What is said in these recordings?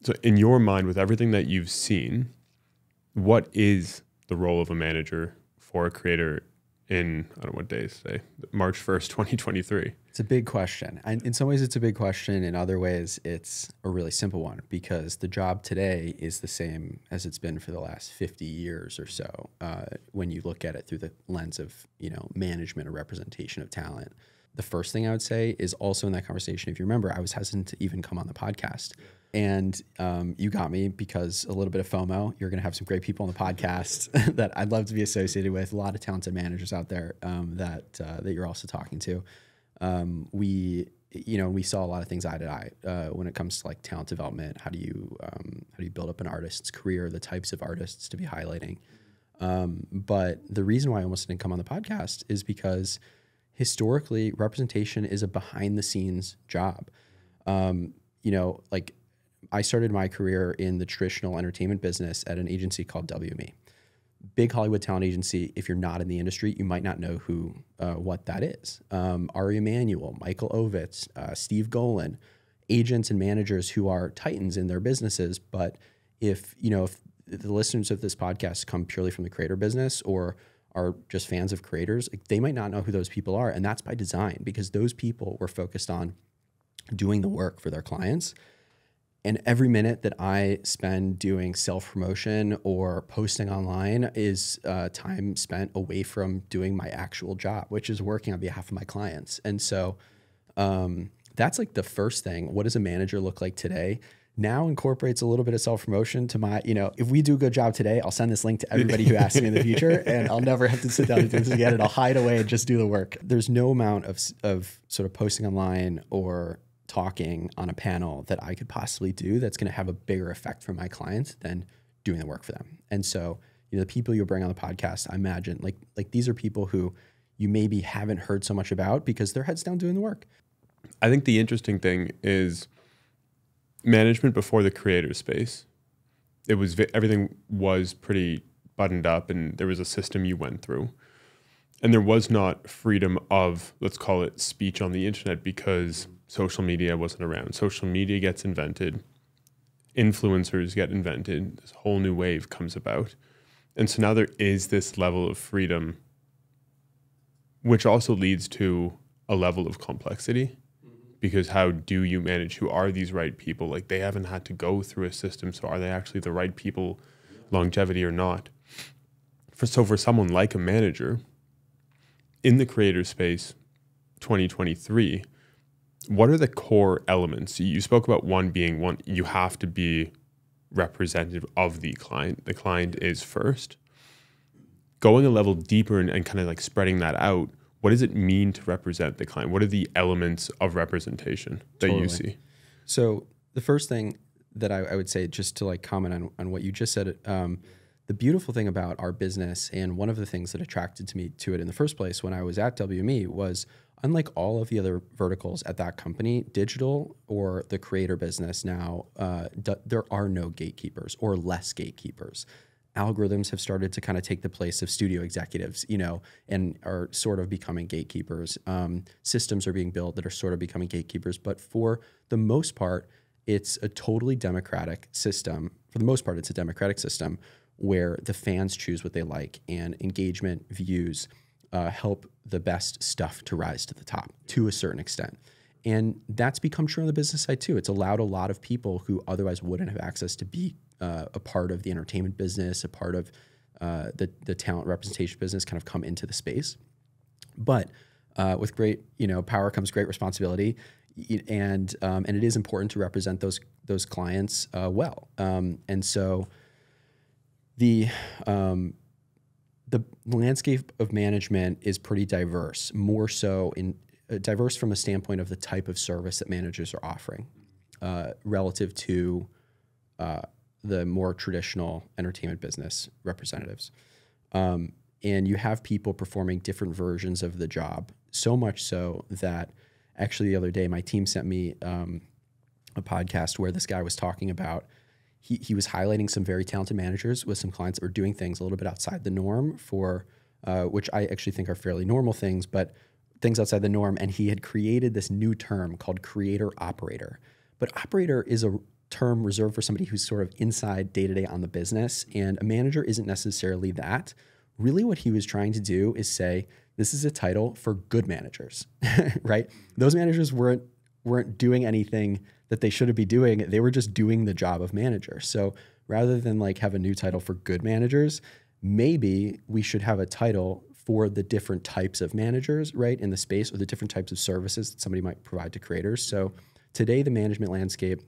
So in your mind, with everything that you've seen, what is the role of a manager for a creator in, I don't know what day is today, March 1st, 2023? It's a big question. And in some ways it's a big question. In other ways, it's a really simple one, because the job today is the same as it's been for the last 50 years or so. When you look at it through the lens of, management or representation of talent. The first thing I would say is also in that conversation, if you remember, I was hesitant to even come on the podcast. And you got me because a little bit of FOMO. You're going to have some great people on the podcast that I'd love to be associated with. A lot of talented managers out there that you're also talking to. We saw a lot of things eye to eye when it comes to like talent development. How do you build up an artist's career? The types of artists to be highlighting. But the reason why I almost didn't come on the podcast is because historically, representation is a behind the scenes job. Like I started my career in the traditional entertainment business at an agency called WME. Big Hollywood talent agency. If you're not in the industry, you might not know what that is. Ari Emanuel, Michael Ovitz, Steve Golan, agents and managers who are titans in their businesses. But if the listeners of this podcast come purely from the creator business or are just fans of creators, they might not know who those people are. And that's by design, because those people were focused on doing the work for their clients. And every minute that I spend doing self-promotion or posting online is time spent away from doing my actual job, which is working on behalf of my clients. And so that's like the first thing. What does a manager look like today? Now incorporates a little bit of self-promotion to my, if we do a good job today, I'll send this link to everybody who asks me in the future, and I'll never have to sit down and do this again, and I'll hide away and just do the work. There's no amount of sort of posting online or talking on a panel that I could possibly do that's going to have a bigger effect for my clients than doing the work for them. And so, the people you'll bring on the podcast, I imagine like these are people who you maybe haven't heard so much about because they're heads down doing the work. I think the interesting thing is management before the creator space. It was everything was pretty buttoned up, and there was a system you went through. And there was not freedom of, let's call it, speech on the internet, because social media wasn't around. Social media gets invented. Influencers get invented. This whole new wave comes about. And so now there is this level of freedom, which also leads to a level of complexity. Because how do you manage? Who are these right people? Like, they haven't had to go through a system. So are they actually the right people, longevity or not? So for someone like a manager in the creator space, 2023, what are the core elements? You spoke about one being one, you have to be representative of the client. The client is first. Going a level deeper and kind of like spreading that out, what does it mean to represent the client? What are the elements of representation that you see? So the first thing that I would say, just to like comment on what you just said, the beautiful thing about our business, and one of the things that attracted me to it in the first place when I was at WME, was unlike all of the other verticals at that company, digital or the creator business now, there are no gatekeepers or less gatekeepers. Algorithms have started to kind of take the place of studio executives, and are sort of becoming gatekeepers. Systems are being built that are sort of becoming gatekeepers. But for the most part, it's a totally democratic system. For the most part, it's a democratic system where the fans choose what they like, and engagement, views help the best stuff to rise to the top to a certain extent. And that's become true on the business side too. It's allowed a lot of people who otherwise wouldn't have access to be a part of the entertainment business, a part of the talent representation business, kind of come into the space. But with great power comes great responsibility, and it is important to represent those clients well. And so the landscape of management is pretty diverse, more so diverse from a standpoint of the type of service that managers are offering relative to the more traditional entertainment business representatives. And you have people performing different versions of the job, so much so that actually the other day my team sent me a podcast where this guy was talking about, he was highlighting some very talented managers with some clients that were doing things a little bit outside the norm for, which I actually think are fairly normal things, but things outside the norm. And he had created this new term called creator operator. But operator is term reserved for somebody who's sort of inside day-to-day on the business, and a manager isn't necessarily that. Really what he was trying to do is say, this is a title for good managers, right? Those managers weren't doing anything that they should be doing. They were just doing the job of manager. So rather than like have a new title for good managers, maybe we should have a title for the different types of managers, right, in the space, or the different types of services that somebody might provide to creators. So today, the management landscape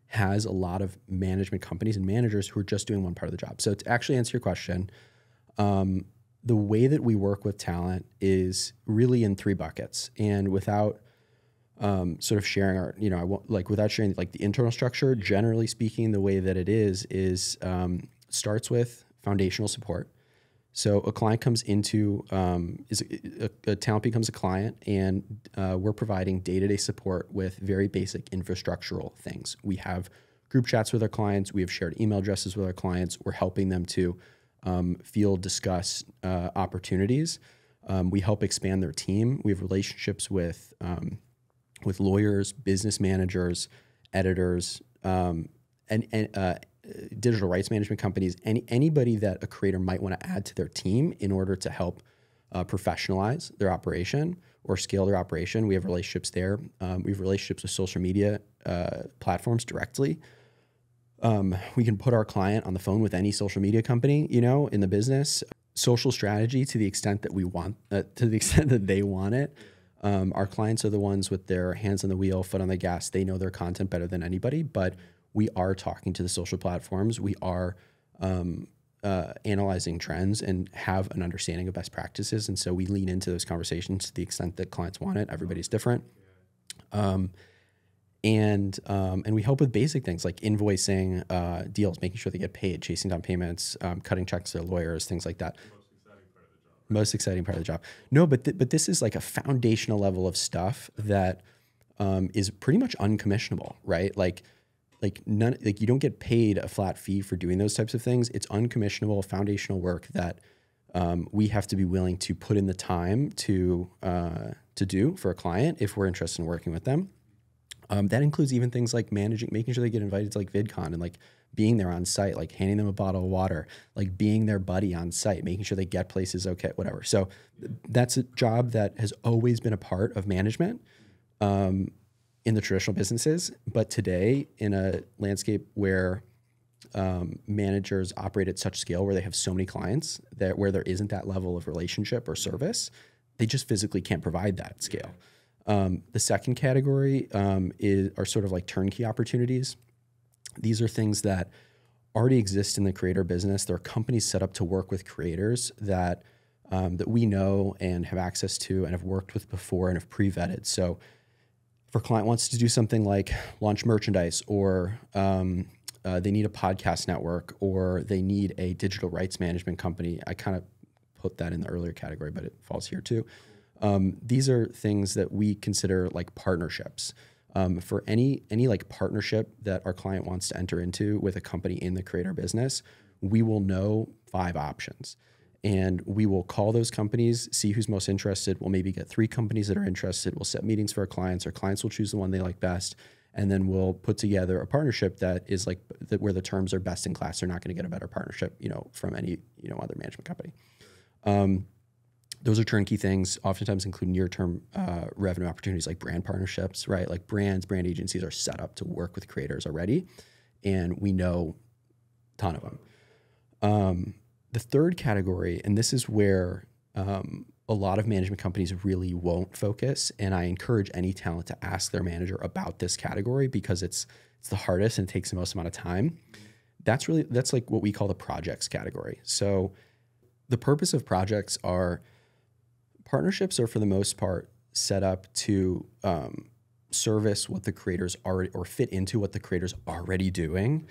has a lot of management companies and managers who are just doing one part of the job. So to actually answer your question, the way that we work with talent is really in 3 buckets. And without sort of sharing our, you know, without sharing like the internal structure, generally speaking, the way that it is starts with foundational support. So a client comes into, a talent becomes a client, and we're providing day-to-day support with very basic infrastructural things. We have group chats with our clients. We have shared email addresses with our clients. We're helping them to field, discuss opportunities. We help expand their team. We have relationships with lawyers, business managers, editors, and digital rights management companies, anybody that a creator might want to add to their team in order to help professionalize their operation or scale their operation. We have relationships there. We have relationships with social media platforms directly. We can put our client on the phone with any social media company, you know, in the business. Social strategy to the extent that we want, to the extent that they want it. Our clients are the ones with their hands on the wheel, foot on the gas. They know their content better than anybody, but we are talking to the social platforms. We are analyzing trends and have an understanding of best practices. And so we lean into those conversations to the extent that clients want it. Everybody's different. And we help with basic things like invoicing deals, making sure they get paid, chasing down payments, cutting checks to their lawyers, things like that. Most exciting part of the job. No, but this is like a foundational level of stuff that is pretty much uncommissionable, right? Like you don't get paid a flat fee for doing those types of things. It's uncommissionable, foundational work that we have to be willing to put in the time to do for a client if we're interested in working with them. That includes even things like making sure they get invited to like VidCon and like being there on site, like handing them a bottle of water, like being their buddy on site, making sure they get places okay, whatever. So that's a job that has always been a part of management in the traditional businesses. But today, in a landscape where managers operate at such scale, where they have so many clients, that where there isn't that level of relationship or service, they just physically can't provide that at scale. The second category are sort of like turnkey opportunities. These are things that already exist in the creator business. There are companies set up to work with creators that that we know and have access to and have worked with before and have pre-vetted. So if a client wants to do something like launch merchandise, or they need a podcast network, or they need a digital rights management company, I kind of put that in the earlier category, but it falls here too. These are things that we consider like partnerships. For any like partnership that our client wants to enter into with a company in the creator business, we will know 5 options. And we will call those companies, see who's most interested. We'll maybe get 3 companies that are interested. We'll set meetings for our clients. Our clients will choose the one they like best. And then we'll put together a partnership that is like where the terms are best in class. They're not going to get a better partnership, you know, from any, you know, other management company. Those are turnkey things, oftentimes include near-term revenue opportunities like brand partnerships, right? Like brand agencies are set up to work with creators already, and we know a ton of them. The third category, and this is where a lot of management companies really won't focus, and I encourage any talent to ask their manager about this category because it's the hardest and it takes the most amount of time. That's like what we call the projects category. So the purpose of projects are partnerships are for the most part set up to service what the creators already, or fit into what the creators already doing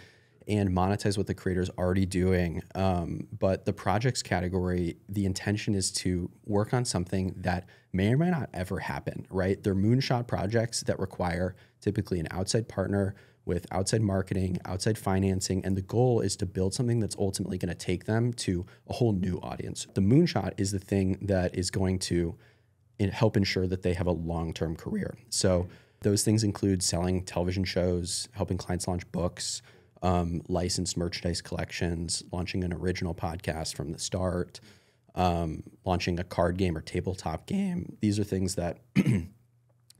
and monetize what the creators already doing. But the projects category, the intention is to work on something that may or may not ever happen, right? They're moonshot projects that require typically an outside partner with outside marketing, outside financing, and the goal is to build something that's ultimately going to take them to a whole new audience. The moonshot is the thing that is going to help ensure that they have a long-term career. So Those things include selling television shows, helping clients launch books, licensed merchandise collections, launching an original podcast from the start, launching a card game or tabletop game. These are things that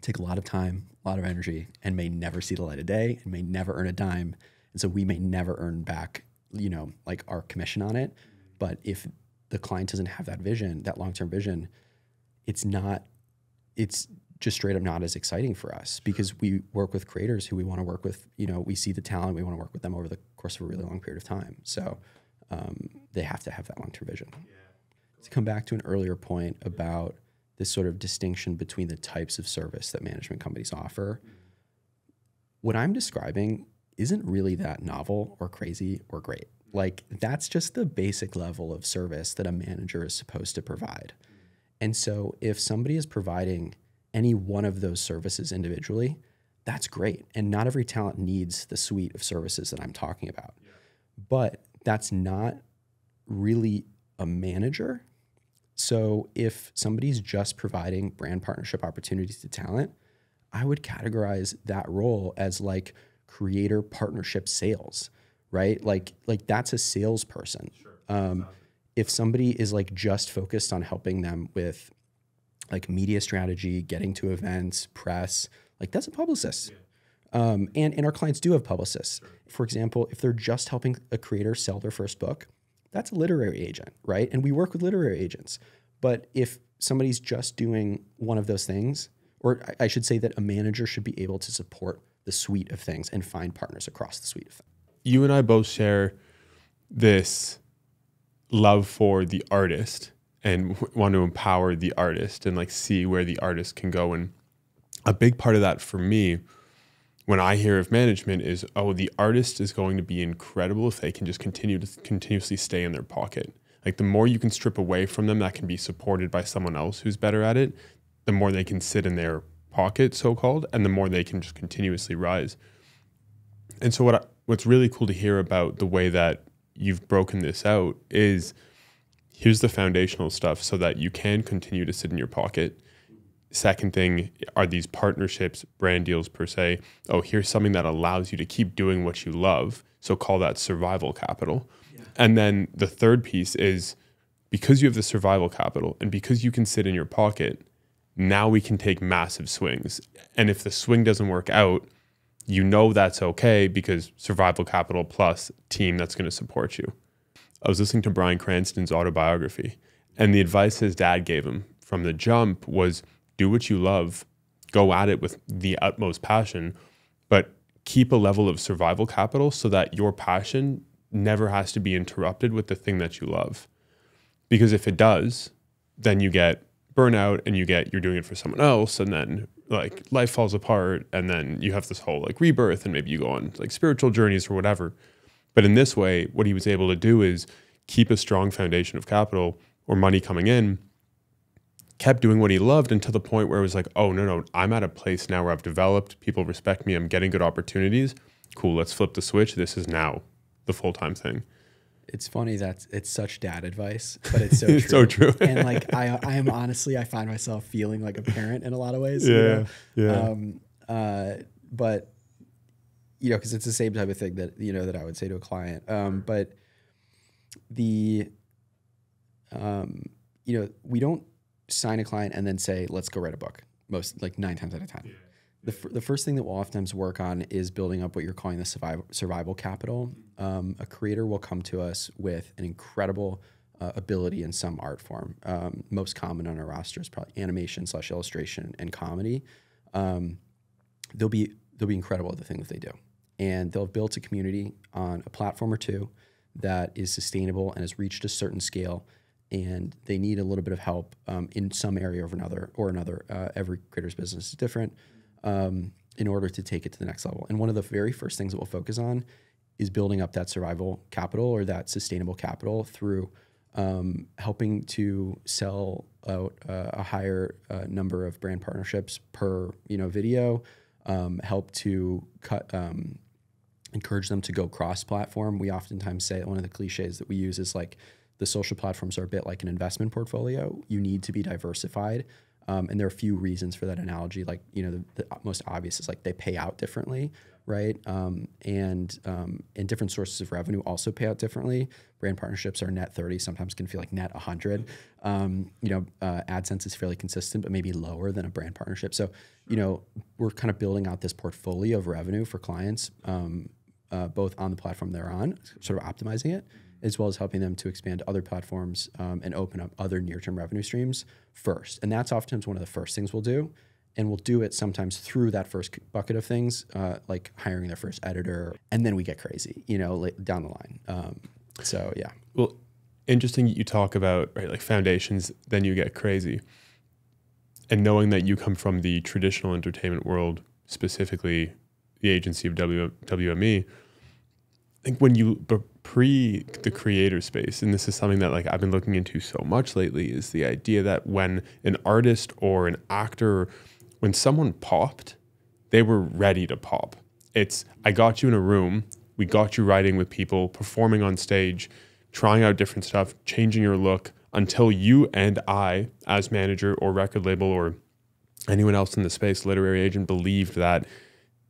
take a lot of time, a lot of energy, and may never see the light of day and may never earn a dime. And so we may never earn back, you know, like our commission on it. But if the client doesn't have that vision, that long-term vision, it's just straight up not as exciting for us, because we work with creators who we want to work with. You know, we see the talent, we want to work with them over the course of a really long period of time. So they have to have that long-term vision. To come back to an earlier point about this sort of distinction between the types of service that management companies offer, what I'm describing isn't really that novel or crazy or great. Like, that's just the basic level of service that a manager is supposed to provide. And so if somebody is providing any one of those services individually, that's great. And not every talent needs the suite of services that I'm talking about. Yeah. But that's not really a manager. So if somebody's just providing brand partnership opportunities to talent, I would categorize that role as like creator partnership sales, right? Like that's a salesperson. Sure. If somebody is like just focused on helping them with like media strategy, getting to events, press, like that's a publicist. Yeah. And our clients do have publicists. Sure. For example, if they're just helping a creator sell their first book, that's a literary agent, right? And we work with literary agents. But if somebody's just doing one of those things, or I should say that a manager should be able to support the suite of things and find partners across the suite of things. You and I both share this love for the artist and want to empower the artist and like see where the artist can go. And a big part of that for me, when I hear of management, is, oh, the artist is going to be incredible if they can just continuously stay in their pocket. Like the more you can strip away from them that can be supported by someone else who's better at it, the more they can sit in their pocket, so-called, and the more they can just continuously rise. And so what's really cool to hear about the way that you've broken this out is, here's the foundational stuff so that you can continue to sit in your pocket. Second thing are these partnerships, brand deals per se. Oh, here's something that allows you to keep doing what you love. So call that survival capital. Yeah. And then the third piece is, because you have the survival capital and because you can sit in your pocket, now we can take massive swings. And if the swing doesn't work out, you know that's okay, because survival capital plus team that's going to support you. I was listening to Bryan Cranston's autobiography, and the advice his dad gave him from the jump was, do what you love, go at it with the utmost passion, but keep a level of survival capital so that your passion never has to be interrupted with the thing that you love. Because if it does, then you get burnout and you're doing it for someone else, and then like life falls apart, and then you have this whole like rebirth, and maybe you go on like spiritual journeys or whatever. But in this way, what he was able to do is keep a strong foundation of capital or money coming in, kept doing what he loved until the point where it was like, oh, no, I'm at a place now where I've developed, people respect me, I'm getting good opportunities. Cool, let's flip the switch. This is now the full-time thing. It's funny that it's such dad advice, but it's so true. It's so true. And like, I am honestly, I find myself feeling like a parent in a lot of ways. Yeah, you know? Yeah. But, you know, because it's the same type of thing that, you know, that I would say to a client. But you know, we don't sign a client and then say, let's go write a book. Most, like 9 times out of 10. Yeah. The first thing that we'll oftentimes work on is building up what you're calling the survival capital. A creator will come to us with an incredible ability in some art form. Most common on our roster is probably animation/illustration and comedy. They'll be incredible at the thing that they do. And they'll have built a community on a platform or two that is sustainable and has reached a certain scale, and they need a little bit of help in some area or another. Every creator's business is different. In order to take it to the next level. And one of the very first things that we'll focus on is building up that survival capital or that sustainable capital through helping to sell out a higher number of brand partnerships per video, help to encourage them to go cross-platform. We oftentimes say, one of the cliches that we use is like, the social platforms are a bit like an investment portfolio. You need to be diversified And there are a few reasons for that analogy. Like, the most obvious is like they pay out differently, right? And different sources of revenue also pay out differently. Brand partnerships are net 30, sometimes can feel like net 100. AdSense is fairly consistent, but maybe lower than a brand partnership. So, we're kind of building out this portfolio of revenue for clients, both on the platform they're on, sort of optimizing it, as well as helping them to expand to other platforms and open up other near-term revenue streams first. And that's oftentimes one of the first things we'll do. And we'll do it sometimes through that first bucket of things, like hiring their first editor. And then we get crazy, down the line. So, yeah. Well, interesting you talk about, right, like foundations, then you get crazy. And knowing that you come from the traditional entertainment world, specifically the agency of WME, I think when you pre the creator space, and this is something that like I've been looking into so much lately, is the idea that when an artist or an actor, when someone popped, they were ready to pop. It's, I got you in a room, we got you writing with people, performing on stage, trying out different stuff, changing your look until you and I, as manager or record label or anyone else in the space, literary agent, believed that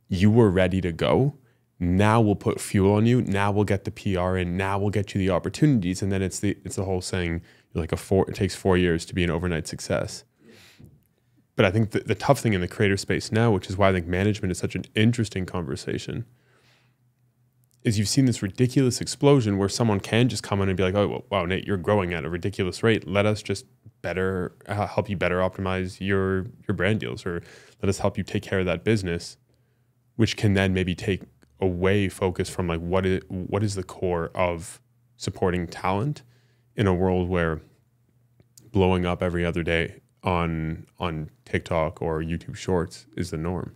you were ready to go. Now we'll put fuel on you. Now we'll get the PR in. Now we'll get you the opportunities. And then it's the whole saying, like it takes 4 years to be an overnight success. But I think the tough thing in the creator space now, which is why I think management is such an interesting conversation, is you've seen this ridiculous explosion where someone can just come in and be like, oh, well, wow, Nate, you're growing at a ridiculous rate. Let us just help you better optimize your brand deals, or let us help you take care of that business, which can then maybe take away focus from like what is the core of supporting talent in a world where blowing up every other day on TikTok or YouTube Shorts is the norm.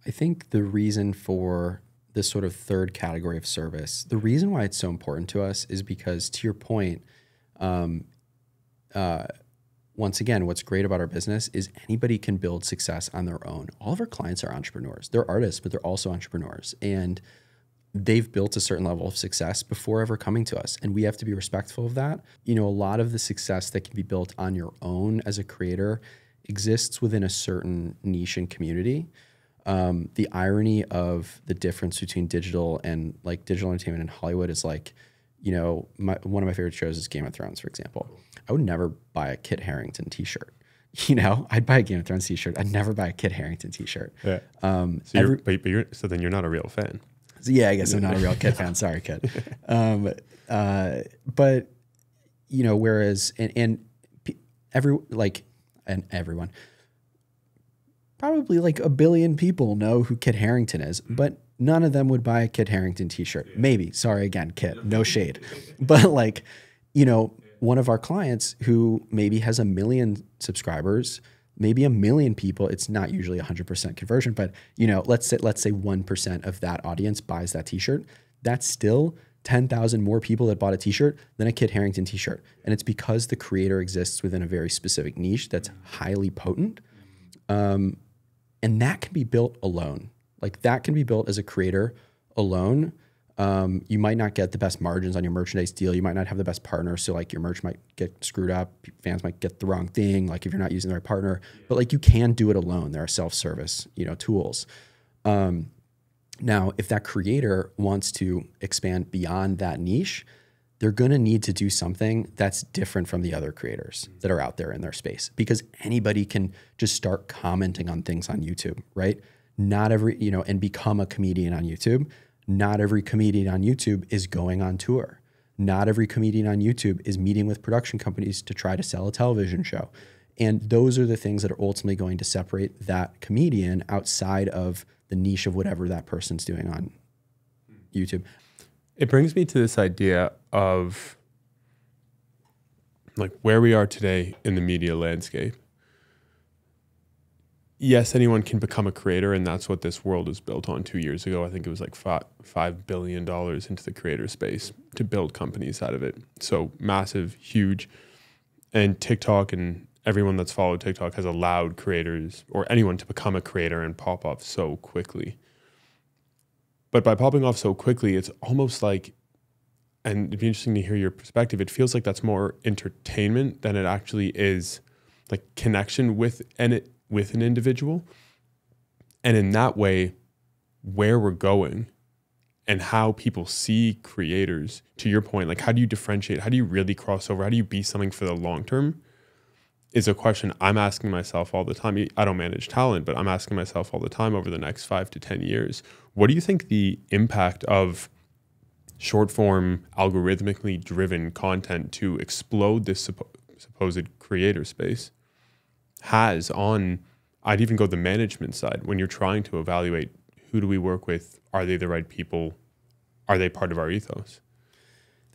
I think the reason for this sort of third category of service, the reason why it's so important to us is because, to your point, once again, what's great about our business is anybody can build success on their own. All of our clients are entrepreneurs. They're artists, but they're also entrepreneurs. And they've built a certain level of success before ever coming to us. And we have to be respectful of that. A lot of the success that can be built on your own as a creator exists within a certain niche and community. The irony of the difference between digital and like digital entertainment in Hollywood is like, one of my favorite shows is Game of Thrones, for example. I would never buy a Kit Harington t-shirt. I'd buy a Game of Thrones t-shirt. I'd never buy a Kit Harington t-shirt. Yeah. So then you're not a real fan. So yeah, I guess I'm not a real Kit fan. Sorry, Kit. But whereas everyone, probably like a billion people know who Kit Harington is, but none of them would buy a Kit Harington t-shirt. Maybe. Sorry again, Kit. No shade. But one of our clients who maybe has 1 million subscribers, maybe 1 million people, it's not usually 100% conversion, but let's say 1% of that audience buys that t-shirt. That's still 10,000 more people that bought a t-shirt than a Kit Harington t-shirt. And it's because the creator exists within a very specific niche that's highly potent. And that can be built alone. Like that can be built as a creator alone. You might not get the best margins on your merchandise deal. You might not have the best partner. So like your merch might get screwed up. Fans might get the wrong thing. Like if you're not using the right partner, but like you can do it alone. There are self-service, tools. Now, if that creator wants to expand beyond that niche, they're going to need to do something that's different from the other creators that are out there in their space, because anybody can just start commenting on things on YouTube, right? Not every, and become a comedian on YouTube. Not every comedian on YouTube is going on tour. Not every comedian on YouTube is meeting with production companies to try to sell a television show. And those are the things that are ultimately going to separate that comedian outside of the niche of whatever that person's doing on YouTube. It brings me to this idea of like where we are today in the media landscape. Yes, anyone can become a creator, and that's what this world is built on. 2 years ago, I think it was like $5 billion into the creator space to build companies out of it. So massive, huge. And TikTok and everyone that's followed TikTok has allowed creators or anyone to become a creator and pop off so quickly. But by popping off so quickly, it's almost like, and it'd be interesting to hear your perspective, it feels like that's more entertainment than it actually is like connection with an individual. And in that way, where we're going and how people see creators, to your point, like how do you differentiate? How do you really cross over? How do you be something for the long term? Is a question I'm asking myself all the time. I don't manage talent, but I'm asking myself all the time over the next 5 to 10 years. What do you think the impact of short form, algorithmically driven content to explode this supposed creator space has on, I'd even go the management side, when you're trying to evaluate who do we work with? Are they the right people? Are they part of our ethos?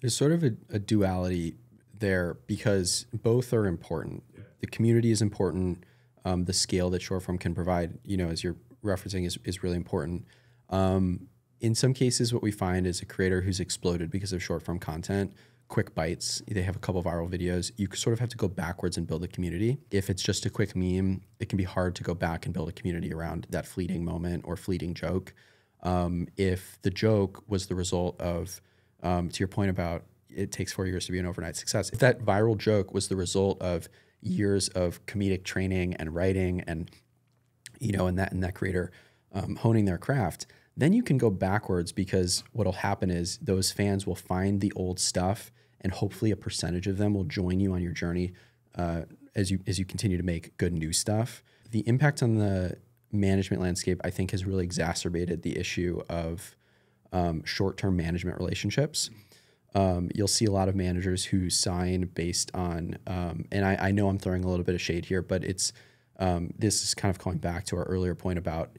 There's sort of a duality there because both are important. The community is important. The scale that short form can provide, as you're referencing, is really important. In some cases, what we find is a creator who's exploded because of short form content, quick bites. They have a couple viral videos. You sort of have to go backwards and build a community. If it's just a quick meme, it can be hard to go back and build a community around that fleeting moment or fleeting joke. If the joke was the result of, to your point about it takes 4 years to be an overnight success, if that viral joke was the result of years of comedic training and writing and that creator honing their craft, then you can go backwards because what'll happen is those fans will find the old stuff and hopefully a percentage of them will join you on your journey as you continue to make good new stuff. The impact on the management landscape, I think, has really exacerbated the issue of short-term management relationships. You'll see a lot of managers who sign based on, and I know I'm throwing a little bit of shade here, but it's this is kind of going back to our earlier point about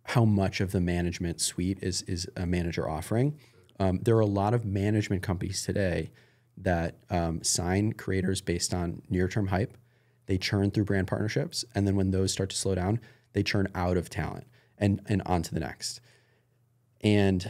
how much of the management suite is a manager offering. There are a lot of management companies today that sign creators based on near-term hype. They churn through brand partnerships, and then when those start to slow down, they churn out of talent and on to the next. And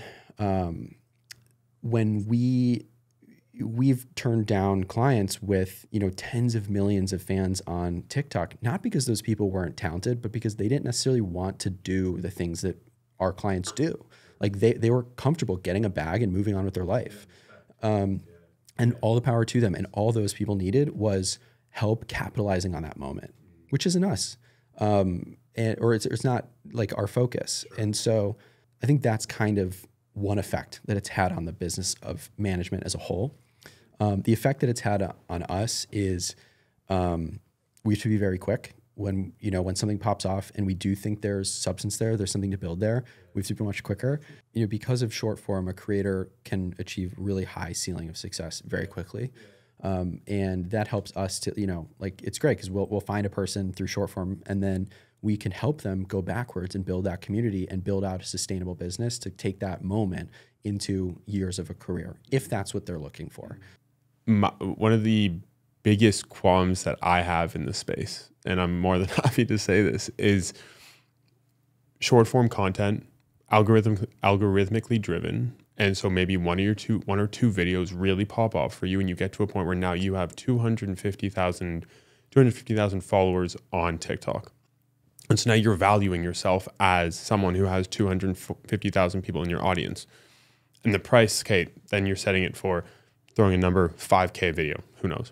when we've turned down clients with tens of millions of fans on TikTok, not because those people weren't talented, but because they didn't necessarily want to do the things that our clients do. Like they were comfortable getting a bag and moving on with their life. And all the power to them. And all those people needed was help capitalizing on that moment, which isn't us. Or it's not like our focus. And so I think that's kind of one effect that it's had on the business of management as a whole. The effect that it's had on us is we should be very quick when something pops off and we do think there's substance there's something to build there. We have to be much quicker. Because of short form, a creator can achieve really high ceiling of success very quickly. And that helps us to, it's great because we'll find a person through short form and then we can help them go backwards and build that community and build out a sustainable business to take that moment into years of a career, if that's what they're looking for. One of the biggest qualms that I have in this space, and I'm more than happy to say this, is short form content, algorithmically driven. And so maybe one or two videos really pop off for you, and you get to a point where now you have 250,000 followers on TikTok. And so now you're valuing yourself as someone who has 250,000 people in your audience. And the price, okay, then you're setting it for, throwing a number, 5K video, who knows?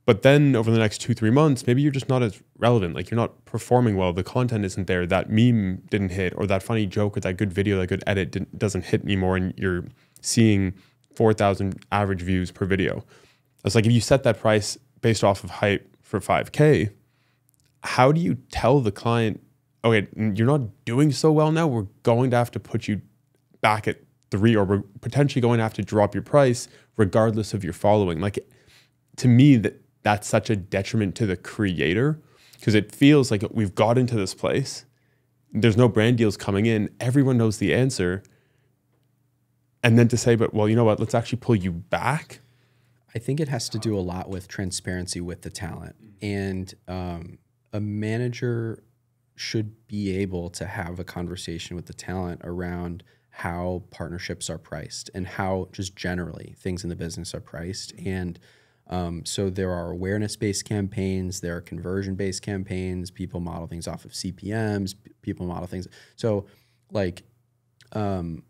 But then over the next 2-3 months, maybe you're just not as relevant. Like you're not performing well. The content isn't there. That meme didn't hit, or that funny joke, or that good video, that good edit doesn't hit anymore. And you're seeing 4,000 average views per video. It's like if you set that price based off of hype for 5K, how do you tell the client, okay, you're not doing so well now. We're going to have to put you back at 3, or we're potentially going to have to drop your price regardless of your following. Like to me, that's such a detriment to the creator because it feels like we've got into this place. There's no brand deals coming in. Everyone knows the answer. And then to say, but well, you know what, let's actually pull you back. I think it has to do a lot with transparency with the talent. And a manager should be able to have a conversation with the talent around how partnerships are priced and how just generally things in the business are priced. And so there are awareness-based campaigns, there are conversion-based campaigns, people model things off of CPMs, people model things. So like in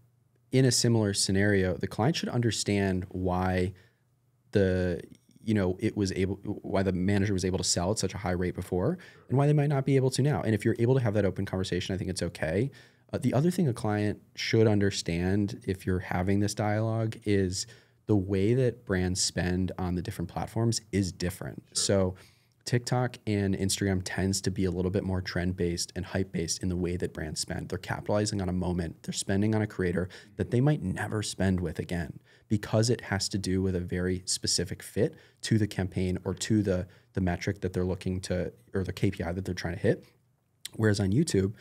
a similar scenario, the client should understand why why the manager was able to sell at such a high rate before, and why they might not be able to now. And if you're able to have that open conversation, I think it's okay. The other thing a client should understand if you're having this dialogue is the way that brands spend on the different platforms is different. Sure. So TikTok and Instagram tends to be a little bit more trend-based and hype-based in the way that brands spend. They're capitalizing on a moment. They're spending on a creator that they might never spend with again because it has to do with a very specific fit to the campaign or to the metric that they're looking to, or the KPI that they're trying to hit. Whereas on YouTube,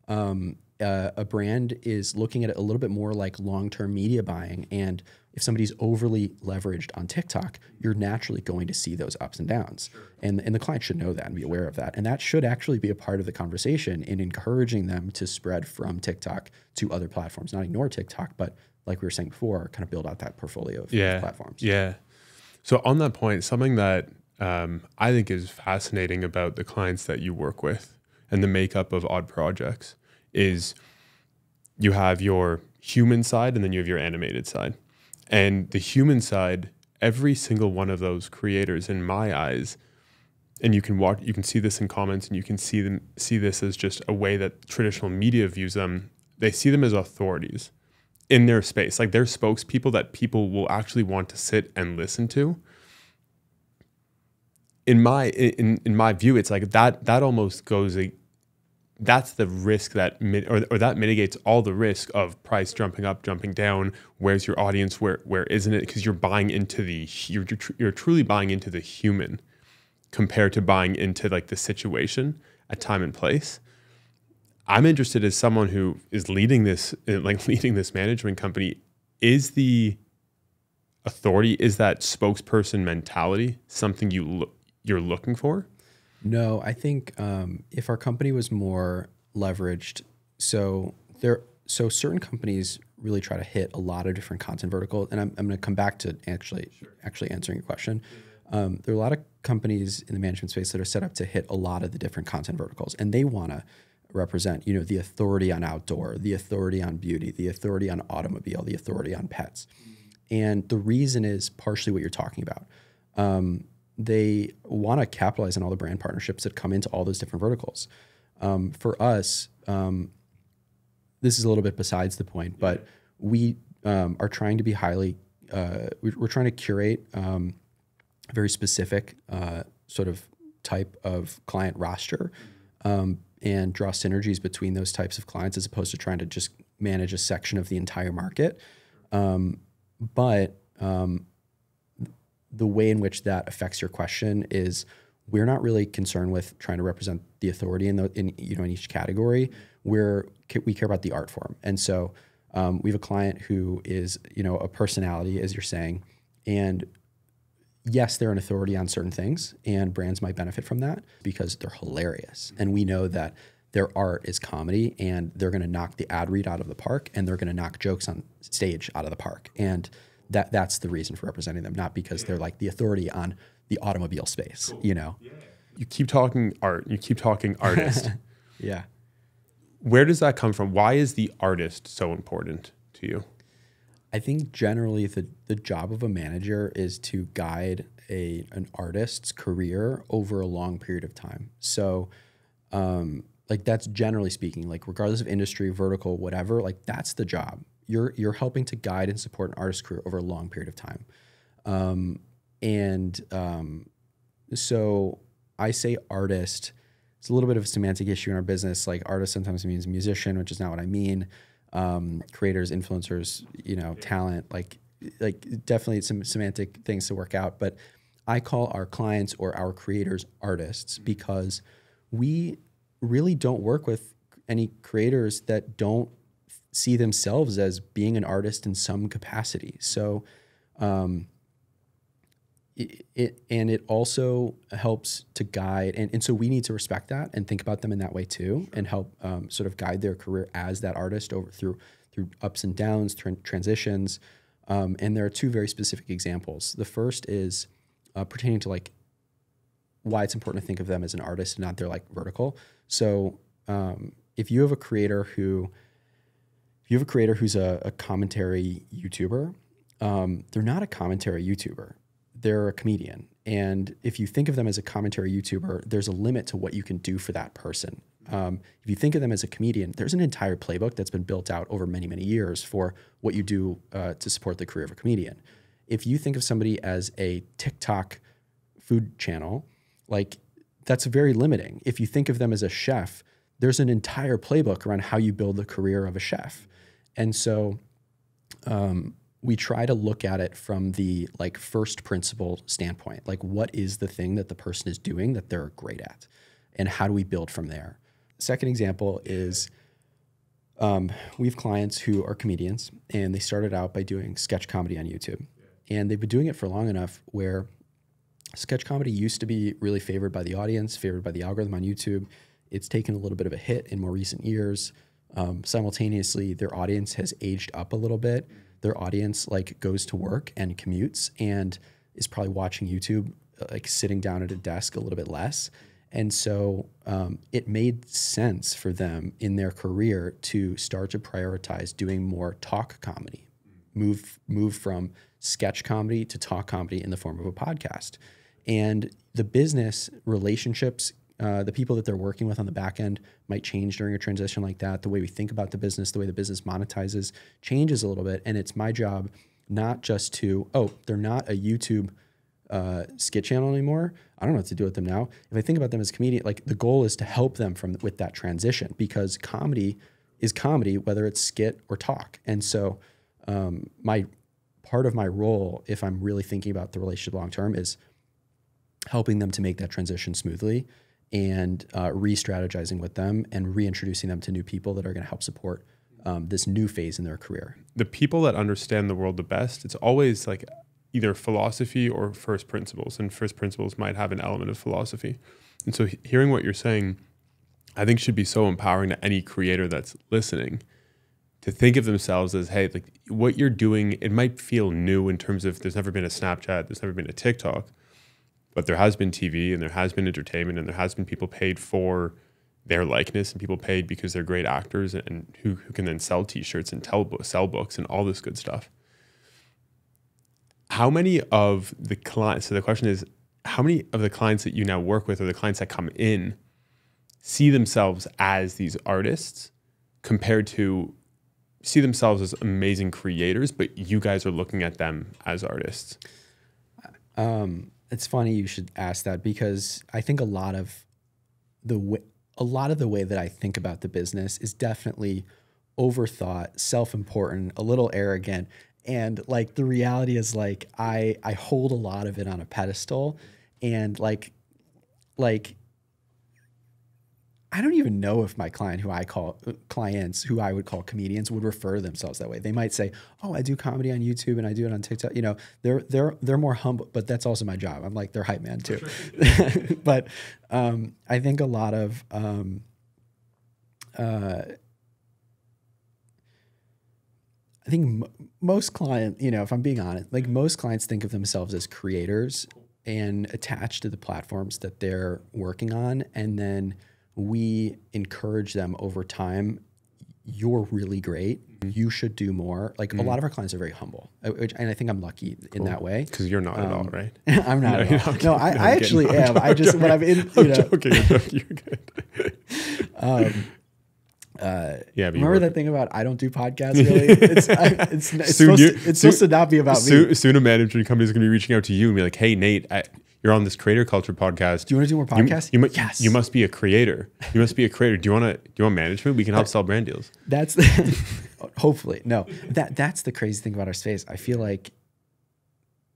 a brand is looking at it a little bit more like long-term media buying. And if somebody's overly leveraged on TikTok, you're naturally going to see those ups and downs. Sure. And the client should know that and be aware of that. And that should actually be a part of the conversation in encouraging them to spread from TikTok to other platforms, not ignore TikTok, but like we were saying before, kind of build out that portfolio of platforms. Yeah. So on that point, something that I think is fascinating about the clients that you work with and the makeup of odd projects is you have your human side and then you have your animated side. And the human side, every single one of those creators in my eyes, and you can see this in comments and you can see this as just a way that traditional media views them. They see them as authorities in their space. Like they're spokespeople that people will actually want to sit and listen to. In my view, it's like that almost goes, that's the risk that that mitigates all the risk of price jumping up, jumping down. Where's your audience? Where isn't it? Because you're buying into you're truly buying into the human compared to buying into like the situation at time and place. I'm interested as someone who is leading this management company. Is the authority, is that spokesperson mentality something you're looking for? No, I think if our company was more leveraged, so certain companies really try to hit a lot of different content verticals, and I'm going to come back to actually answering your question. There are a lot of companies in the management space that are set up to hit a lot of the different content verticals, and they want to represent, the authority on outdoor, the authority on beauty, the authority on automobile, the authority on pets. And the reason is partially what you're talking about. They want to capitalize on all the brand partnerships that come into all those different verticals. For us, this is a little bit besides the point, but we are trying to be we're trying to curate a very specific sort of type of client roster and draw synergies between those types of clients as opposed to trying to just manage a section of the entire market. But the way in which that affects your question is we're not really concerned with trying to represent the authority in each category. We care about the art form. And so we have a client who is, a personality, as you're saying, and yes, they're an authority on certain things and brands might benefit from that because they're hilarious. And we know that their art is comedy and they're going to knock the ad read out of the park and they're going to knock jokes on stage out of the park. And that's the reason for representing them, not because they're like the authority on the automobile space, cool. You keep talking art, you keep talking artist. Yeah. Where does that come from? Why is the artist so important to you? I think generally the job of a manager is to guide an artist's career over a long period of time. So like that's generally speaking, like regardless of industry, vertical, whatever, like that's the job. You're helping to guide and support an artist's career over a long period of time. So I say artist, it's a little bit of a semantic issue in our business. Like artist sometimes means musician, which is not what I mean. Creators, influencers, talent, like definitely some semantic things to work out. But I call our clients or our creators artists because we really don't work with any creators that don't see themselves as being an artist in some capacity. So it also helps to guide, and so we need to respect that and think about them in that way too, and help sort of guide their career as that artist through ups and downs, transitions. And there are two very specific examples. The first is pertaining to like why it's important to think of them as an artist and not their like vertical. So if you have a creator who's a commentary YouTuber, they're not a commentary YouTuber. they're a comedian. And if you think of them as a commentary YouTuber, there's a limit to what you can do for that person. If you think of them as a comedian, there's an entire playbook that's been built out over many, many years for what you do to support the career of a comedian. If you think of somebody as a TikTok food channel, like that's very limiting. If you think of them as a chef, there's an entire playbook around how you build the career of a chef. And so we try to look at it from the like first principle standpoint. Like what is the thing that the person is doing that they're great at? And how do we build from there? Second example is we have clients who are comedians and they started out by doing sketch comedy on YouTube. And they've been doing it for long enough where sketch comedy used to be really favored by the audience, favored by the algorithm on YouTube. It's taken a little bit of a hit in more recent years. Simultaneously, their audience has aged up a little bit. Their audience like goes to work and commutes and is probably watching YouTube, like sitting down at a desk a little bit less. And so it made sense for them in their career to start to prioritize doing more talk comedy, move from sketch comedy to talk comedy in the form of a podcast. And the business relationships, the people that they're working with on the back end might change during a transition like that. The way we think about the business, the way the business monetizes changes a little bit. And it's my job not just to, oh, they're not a YouTube skit channel anymore. I don't know what to do with them now. If I think about them as comedian, like the goal is to help them with that transition, because comedy is comedy, whether it's skit or talk. And so part of my role, if I'm really thinking about the relationship long-term, is helping them to make that transition smoothly and re-strategizing with them and reintroducing them to new people that are going to help support this new phase in their career. The people that understand the world the best, it's always like either philosophy or first principles, and first principles might have an element of philosophy. And so hearing what you're saying, I think should be so empowering to any creator that's listening to think of themselves as, hey, like what you're doing, it might feel new in terms of there's never been a Snapchat, there's never been a TikTok, but there has been TV and there has been entertainment and there has been people paid for their likeness and people paid because they're great actors and who can then sell t-shirts and sell books and all this good stuff. How many of the clients, so the question is, how many of the clients that you now work with or the clients that come in see themselves as these artists compared to see themselves as amazing creators, but you guys are looking at them as artists? It's funny you should ask that, because I think a lot of the way that I think about the business is definitely overthought, self-important, a little arrogant. And like the reality is like I hold a lot of it on a pedestal, and like I don't even know if my clients who I would call comedians would refer to themselves that way. They might say, "Oh, I do comedy on YouTube and I do it on TikTok." You know, they're more humble, but that's also my job. I'm like their hype man too. But I think a lot of I think most clients, you know, if I'm being honest, like most clients think of themselves as creators and attached to the platforms that they're working on, and then we encourage them over time. You're really great. You should do more. Like a lot of our clients are very humble, and I think I'm lucky in that way. Because you're not at all, right? I'm not at all. No, I actually am. I just, when I'm in, you know. Joking, you're good. Yeah, remember that thing about I don't do podcasts really? It's supposed to not be about me. Soon a management company is going to be reaching out to you and be like, "Hey, Nate, you're on this creator culture podcast. Do you want to do more podcasts? Yes. You must be a creator. You must be a creator. Do you want management? We can help sell brand deals." That's hopefully no. That's the crazy thing about our space. I feel like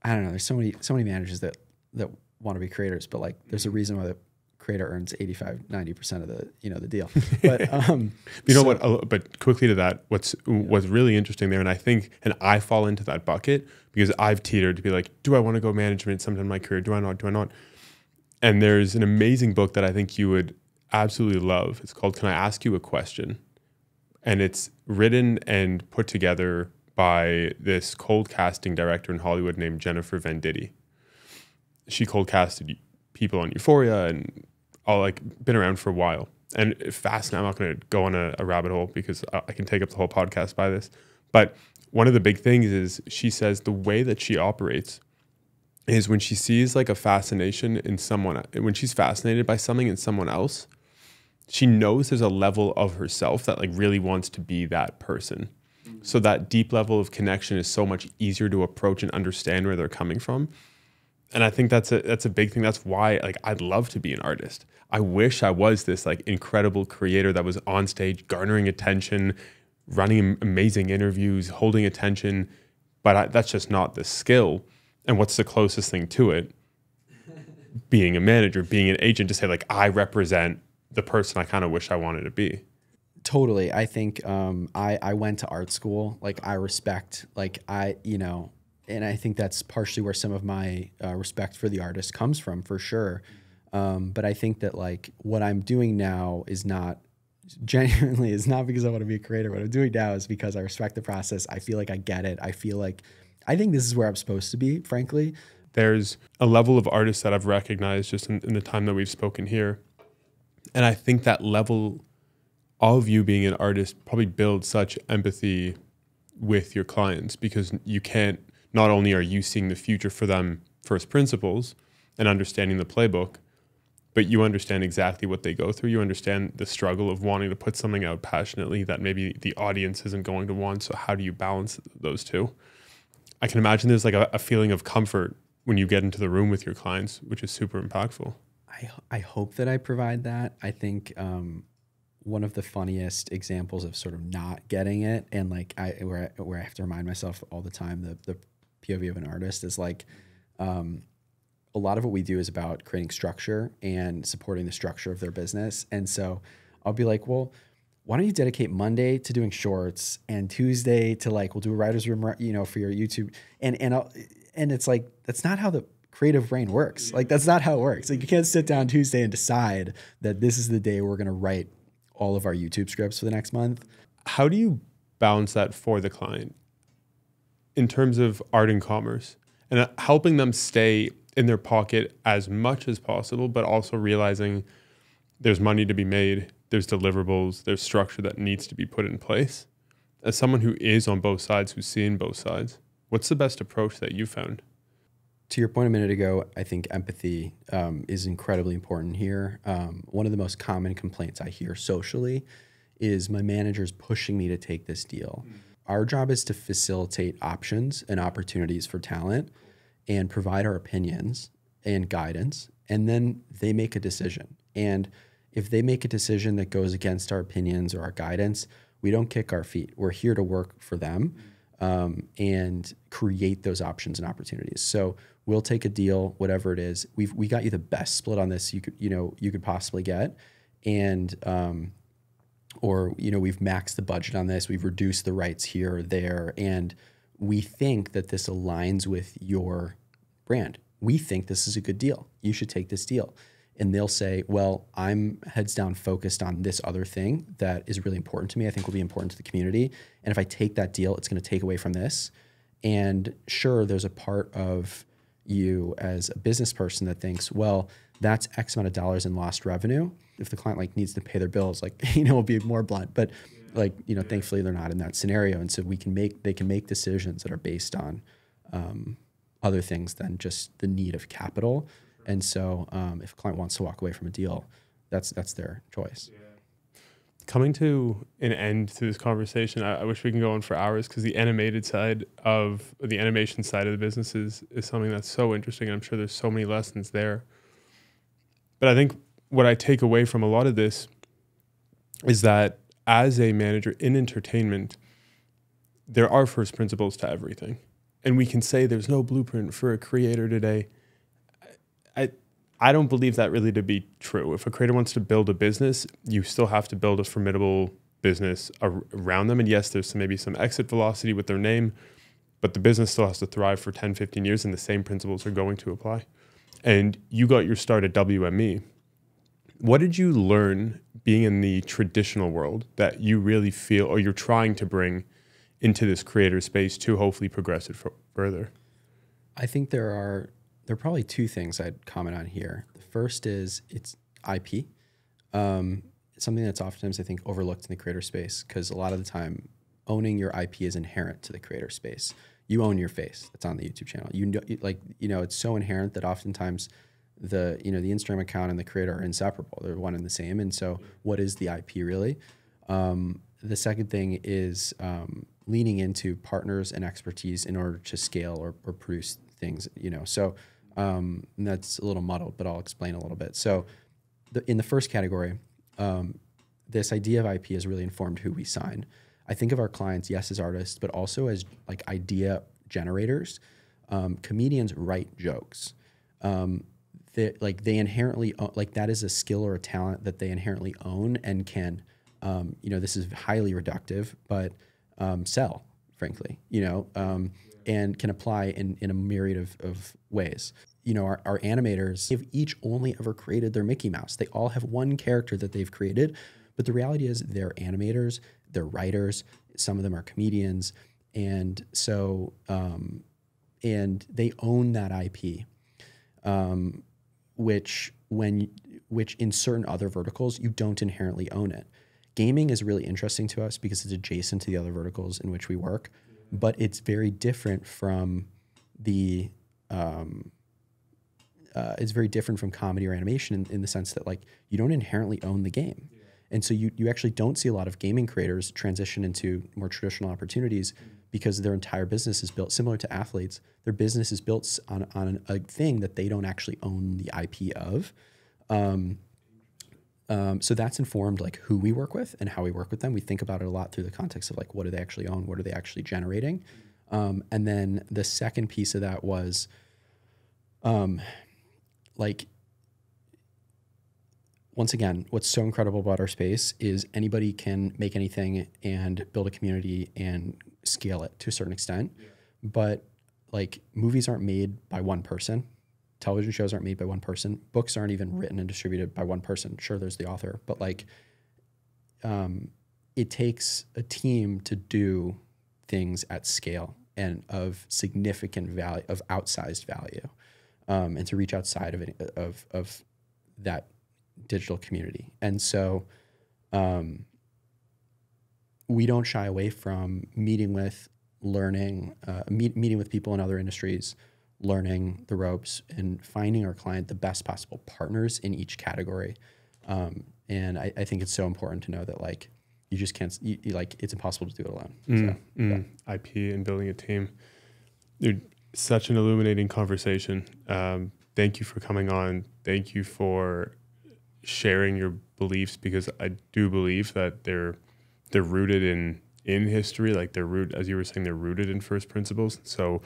I don't know. There's so many managers that want to be creators, but like there's a reason why the creator earns 85-90% of the deal. But but quickly to that, what's really interesting there, and I think, and I fall into that bucket because I've teetered to be like, do I want to go management sometime in my career? Do I not? And there's an amazing book that I think you would absolutely love. It's called Can I Ask You a Question? And it's written and put together by this cold casting director in Hollywood named Jennifer Venditti. She cold casted people on Euphoria and all, like, been around for a while. And fascinating. I'm not going to go on a rabbit hole because I can take up the whole podcast by this. But one of the big things is she says the way that she operates is when she sees like a fascination in someone, when she's fascinated by something in someone else, she knows there's a level of herself that like really wants to be that person. So that deep level of connection is so much easier to approach and understand where they're coming from. And I think that's a big thing. That's why like I'd love to be an artist. I wish I was this like incredible creator that was on stage garnering attention, running amazing interviews, holding attention, but that's just not the skill. And what's the closest thing to it? Being a manager, being an agent, to say like I represent the person I kind of wish I wanted to be. Totally. I think I went to art school. Like I respect, like and I think that's partially where some of my respect for the artist comes from, for sure. But I think that like what I'm doing now is not genuinely is not because I want to be a creator. What I'm doing now is because I respect the process. I feel like I get it. I think this is where I'm supposed to be, frankly. There's a level of artists that I've recognized just in the time that we've spoken here. And I think that level of you being an artist probably builds such empathy with your clients, because you can't, not only are you seeing the future for them first principles and understanding the playbook, but you understand exactly what they go through. You understand the struggle of wanting to put something out passionately that maybe the audience isn't going to want. So how do you balance those two? I can imagine there's like a feeling of comfort when you get into the room with your clients, which is super impactful. I hope that I provide that. I think one of the funniest examples of sort of not getting it, and like where I have to remind myself all the time, the POV of an artist is like, a lot of what we do is about creating structure and supporting the structure of their business. And so I'll be like, well, why don't you dedicate Monday to doing shorts and Tuesday to like, we'll do a writer's room, for your YouTube. And it's like, that's not how the creative brain works. Like, that's not how it works. Like, you can't sit down Tuesday and decide that this is the day we're going to write all of our YouTube scripts for the next month. How do you balance that for the client in terms of art and commerce, and helping them stay in their pocket as much as possible, but also realizing there's money to be made, there's deliverables, there's structure that needs to be put in place? As someone who is on both sides, who's seen both sides, what's the best approach that you found? To your point a minute ago, I think empathy is incredibly important here. One of the most common complaints I hear socially is my manager's pushing me to take this deal. Mm-hmm. Our job is to facilitate options and opportunities for talent and provide our opinions and guidance, and then they make a decision. And if they make a decision that goes against our opinions or our guidance, we don't kick our feet. We're here to work for them and create those options and opportunities. So we'll take a deal, whatever it is. We got you the best split on this you could possibly get, and we've maxed the budget on this. We've reduced the rights here or there, and we think that this aligns with your brand. We think this is a good deal. You should take this deal. And they'll say, well, I'm heads down focused on this other thing that is really important to me. I think will be important to the community. And if I take that deal, it's going to take away from this. And sure, there's a part of you as a business person that thinks, well, that's X amount of dollars in lost revenue. If the client like needs to pay their bills, like, we'll be more blunt, but thankfully they're not in that scenario. And so they can make decisions that are based on other things than just the need of capital. And so if a client wants to walk away from a deal, that's their choice. Yeah. Coming to an end to this conversation, I wish we can go on for hours, because the animation side of the business is something that's so interesting. I'm sure there's so many lessons there. But I think what I take away from a lot of this is that as a manager in entertainment, there are first principles to everything. And we can say there's no blueprint for a creator today. I don't believe that really to be true. If a creator wants to build a business, you still have to build a formidable business around them. And yes, there's maybe some exit velocity with their name, but the business still has to thrive for 10, 15 years, and the same principles are going to apply. And you got your start at WME. What did you learn being in the traditional world that you really feel, or you're trying to bring into this creator space to hopefully progress it further? I think there are probably two things I'd comment on here. The first is it's IP. Something that's oftentimes, I think, overlooked in the creator space, because a lot of the time owning your IP is inherent to the creator space. you own your face that's on the YouTube channel. You know, like, you know, it's so inherent that oftentimes the, you know, the Instagram account and the creator are inseparable. They're one and the same. And so what is the IP really? The second thing is leaning into partners and expertise in order to scale or produce things, you know. So and that's a little muddled, but I'll explain a little bit. So in the first category, this idea of IP has really informed who we sign. I think of our clients, yes, as artists, but also as like idea generators. Comedians write jokes. They inherently like that is a skill or a talent that they inherently own and can, you know, this is highly reductive, but sell, frankly, you know, and can apply in a myriad of ways. You know, our animators have each only ever created their Mickey Mouse. They all have one character that they've created, but the reality is they're animators, they're writers, some of them are comedians, and so and they own that IP, which in certain other verticals you don't inherently own it. Gaming is really interesting to us because it's adjacent to the other verticals in which we work, but it's very different from the it's very different from comedy or animation in the sense that like you don't inherently own the game. And so you actually don't see a lot of gaming creators transition into more traditional opportunities because their entire business is built similar to athletes. Their business is built on a thing that they don't actually own the IP of. So that's informed like who we work with and how we work with them. We think about it a lot through the context of like, what do they actually own? What are they actually generating? And then the second piece of that was like, once again, what's so incredible about our space is anybody can make anything and build a community and scale it to a certain extent. Yeah. But like movies aren't made by one person. Television shows aren't made by one person. Books aren't even written and distributed by one person. Sure, there's the author, but like it takes a team to do things at scale and of significant value, of outsized value, and to reach outside of it, of that digital community. And so we don't shy away from meeting with, learning, meeting with people in other industries, learning the ropes and finding our client the best possible partners in each category. And I think it's so important to know that like, you just can't, like, it's impossible to do it alone. Yeah. IP and building a team. Dude, such an illuminating conversation. Thank you for coming on. Thank you for sharing your beliefs, because I do believe that they're rooted in history. Like as you were saying, they're rooted in first principles. So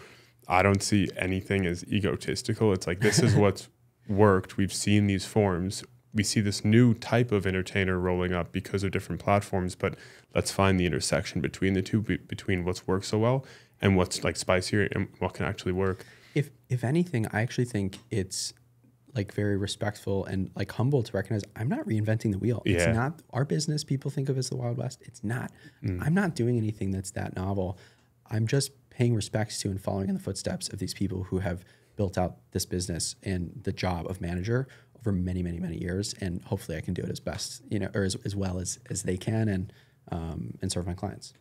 I don't see anything as egotistical. It's like, this is what's worked. We've seen these forms. We see this new type of entertainer rolling up because of different platforms, but let's find the intersection between the two, between what's worked so well and what's like spicier and what can actually work. If anything, I actually think it's like very respectful and like humble to recognize I'm not reinventing the wheel. Yeah. It's not our business people think of as the Wild West. It's not. I'm not doing anything that's that novel. I'm just paying respects to and following in the footsteps of these people who have built out this business and the job of manager over many, many, many years. And hopefully I can do it as best, you know, or as well as they can and serve my clients.